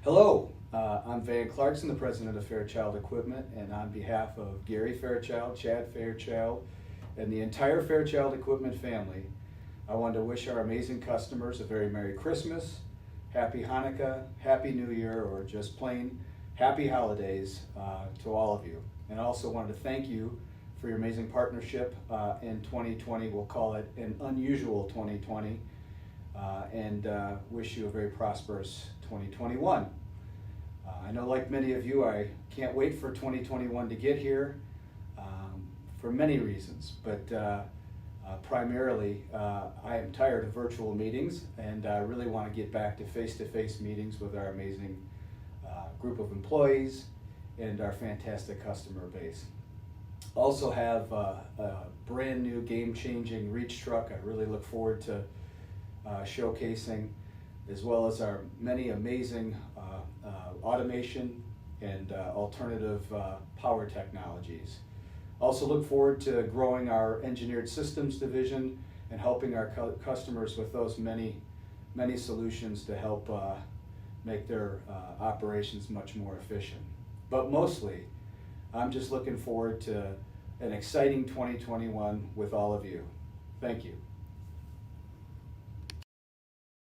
Hello, I'm Van Clarkson, the president of Fairchild Equipment, and on behalf of Gary Fairchild, Chad Fairchild, and the entire Fairchild Equipment family, I wanted to wish our amazing customers a very Merry Christmas, Happy Hanukkah, Happy New Year, or just plain Happy Holidays to all of you. And I also wanted to thank you for your amazing partnership in 2020. We'll call it an unusual 2020, and wish you a very prosperous 2021. I know, like many of you, I can't wait for 2021 to get here for many reasons, but primarily I am tired of virtual meetings, and I really want to get back to face-to-face meetings with our amazing group of employees and our fantastic customer base. Also have a brand new game-changing reach truck I really look forward to showcasing, as well as our many amazing automation and alternative power technologies. Also look forward to growing our engineered systems division and helping our customers with those many solutions to help make their operations much more efficient. But mostly, I'm just looking forward to an exciting 2021 with all of you. Thank you.